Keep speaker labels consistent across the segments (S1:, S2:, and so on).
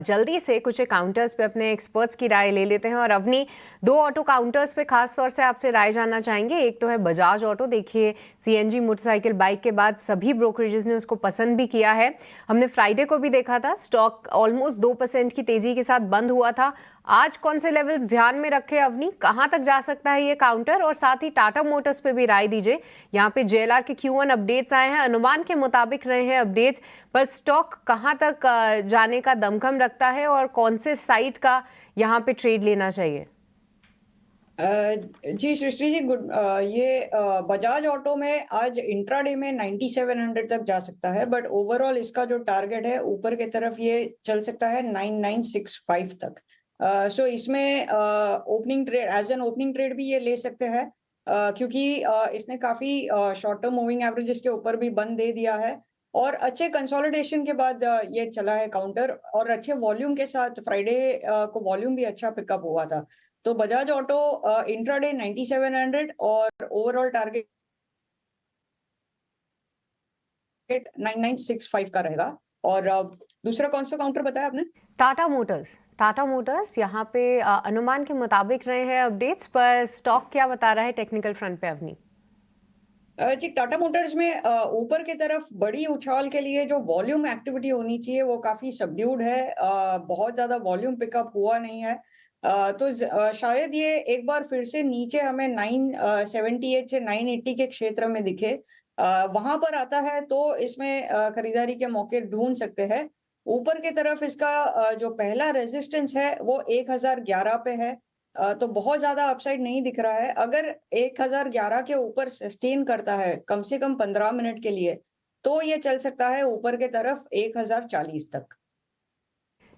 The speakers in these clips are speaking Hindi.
S1: जल्दी से कुछ काउंटर्स पे अपने एक्सपर्ट्स की राय ले लेते हैं और अवनी, दो ऑटो काउंटर्स पे खास तौर से आपसे राय जानना चाहेंगे। एक तो है बजाज ऑटो। देखिए, सीएनजी मोटरसाइकिल बाइक के बाद सभी ब्रोकरेजेस ने उसको पसंद भी किया है। हमने फ्राइडे को भी देखा था, स्टॉक ऑलमोस्ट 2% की तेजी के साथ बंद हुआ था। आज कौन से लेवल्स ध्यान में रखे अवनी, कहां तक जा सकता है ये काउंटर? और साथ ही टाटा मोटर्स पे भी राय दीजिए। यहाँ पे जेएलआर के Q1 अपडेट्स आए हैं, अनुमान के मुताबिक रहे हैं अपडेट्स, पर स्टॉक कहां तक जाने का दमखम रखता है और कौन से साइट का यहाँ पे ट्रेड लेना चाहिए?
S2: जी सृष्टि जी, गुड। बजाज ऑटो में आज इंट्राडे में 9700 तक जा सकता है, बट ओवरऑल इसका जो टारगेट है ऊपर की तरफ ये चल सकता है 9965 तक। सो इसमें opening trade, as an opening trade भी ये ले सकते हैं, क्योंकि इसने काफी शॉर्ट टर्म मूविंग एवरेजेस के ऊपर भी बंद दे दिया है और अच्छे कंसोलिडेशन के बाद ये चला है काउंटर, और अच्छे वॉल्यूम के साथ फ्राइडे को वॉल्यूम भी अच्छा पिकअप हुआ था। तो बजाज ऑटो इंट्राडे 9700 और ओवरऑल टारगेट 9965 का रहेगा। और दूसरा कौन सा काउंटर बताया आपने?
S1: टाटा मोटर्स। टाटा मोटर्स यहाँ पे अनुमान के मुताबिक रहे हैं अपडेट्स, पर स्टॉक क्या बता रहा है टेक्निकल फ्रंट पे अवनी?
S2: जी, टाटा मोटर्स में ऊपर की तरफ बड़ी उछाल के लिए जो वॉल्यूम एक्टिविटी होनी चाहिए वो काफी सबड्यूड है। बहुत ज्यादा वॉल्यूम पिकअप हुआ नहीं है। शायद ये एक बार फिर से नीचे हमें 978 से 980 के क्षेत्र में दिखे, वहां पर आता है तो इसमें खरीदारी के मौके ढूंढ सकते हैं। ऊपर की तरफ इसका जो पहला रेजिस्टेंस है वो 1011 पे है। तो बहुत ज़्यादा अपसाइड नहीं दिख रहा है। अगर 1011 के ऊपर सस्टेन करता है कम से कम 15 मिनट के लिए, तो ये चल सकता है ऊपर के तरफ 1040 तक।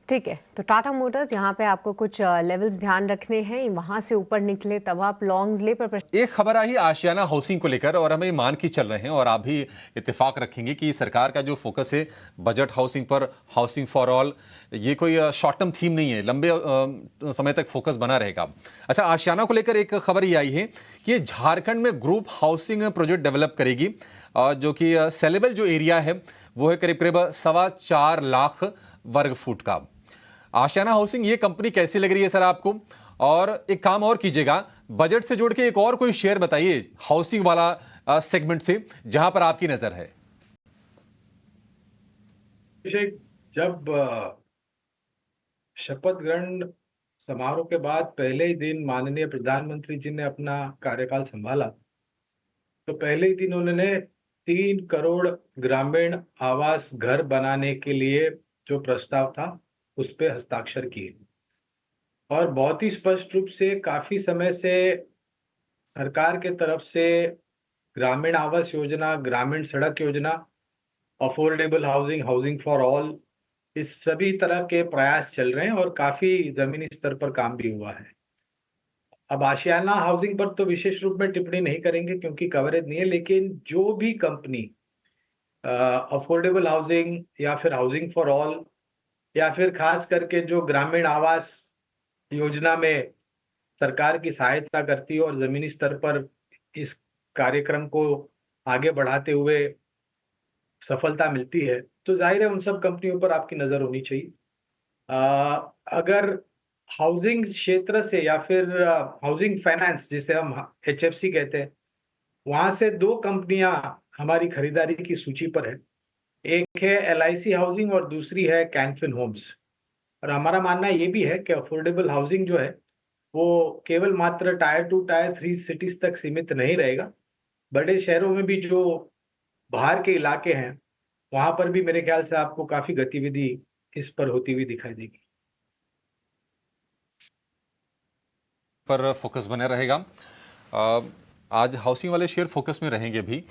S1: ठीक है, तो टाटा मोटर्स यहाँ पे आपको कुछ लेवल्स ध्यान रखने हैं, वहां से ऊपर निकले तब आप लॉन्ग्स ले। पर
S3: एक खबर आई आशियाना हाउसिंग को लेकर और हम ये मान के चल रहे हैं और आप भी इत्तेफाक रखेंगे कि सरकार का जो फोकस है बजट हाउसिंग पर, हाउसिंग फॉर ऑल, ये कोई शॉर्ट टर्म थीम नहीं है, लंबे समय तक फोकस बना रहेगा। अच्छा, आशियाना को लेकर एक खबर ये आई है कि ये झारखंड में ग्रुप हाउसिंग प्रोजेक्ट डेवलप करेगी, जो कि सेलेबल जो एरिया है वो है करीब करीब 4.25 लाख वर्ग फुट का। आशियाना हाउसिंग ये कंपनी कैसी लग रही है सर आपको? और एक काम और कीजिएगा, बजट से जोड़ के एक और कोई शेयर बताइए हाउसिंग वाला सेगमेंट से जहां पर आपकी नजर है।
S4: जब शपथ ग्रहण समारोह के बाद पहले ही दिन माननीय प्रधानमंत्री जी ने अपना कार्यकाल संभाला, तो पहले ही दिन उन्होंने 3 करोड़ ग्रामीण आवास घर बनाने के लिए जो प्रस्ताव था उस पे हस्ताक्षर किए। और बहुत ही स्पष्ट रूप से काफी समय से सरकार के तरफ से ग्रामीण आवास योजना, ग्रामीण सड़क योजना, affordable housing, housing for all, इस सभी तरह के प्रयास चल रहे हैं और काफी जमीनी स्तर पर काम भी हुआ है। अब आशियाना हाउसिंग पर तो विशेष रूप में टिप्पणी नहीं करेंगे क्योंकि कवरेज नहीं है, लेकिन जो भी कंपनी अफोर्डेबल हाउसिंग या फिर हाउसिंग फॉर ऑल या फिर खास करके जो ग्रामीण आवास योजना में सरकार की सहायता करती है और जमीनी स्तर पर इस कार्यक्रम को आगे बढ़ाते हुए सफलता मिलती है, तो जाहिर है उन सब कंपनियों पर आपकी नजर होनी चाहिए। अगर हाउसिंग क्षेत्र से या फिर हाउसिंग फाइनेंस जिसे हम HFC कहते हैं, वहां से 2 कंपनियां हमारी खरीदारी की सूची पर है। एक है LIC हाउसिंग और दूसरी है कैनफिन होम्स। और हमारा मानना ये भी है कि अफोर्डेबल हाउसिंग जो है वो केवल मात्र टायर 2 टायर 3 सिटीज तक सीमित नहीं रहेगा। बड़े शहरों में भी जो बाहर के इलाके हैं वहां पर भी मेरे ख्याल से आपको काफी गतिविधि इस पर होती हुई दिखाई देगी।
S3: पर फोकस बना रहेगा। आज हाउसिंग वाले शेयर फोकस में रहेंगे भी।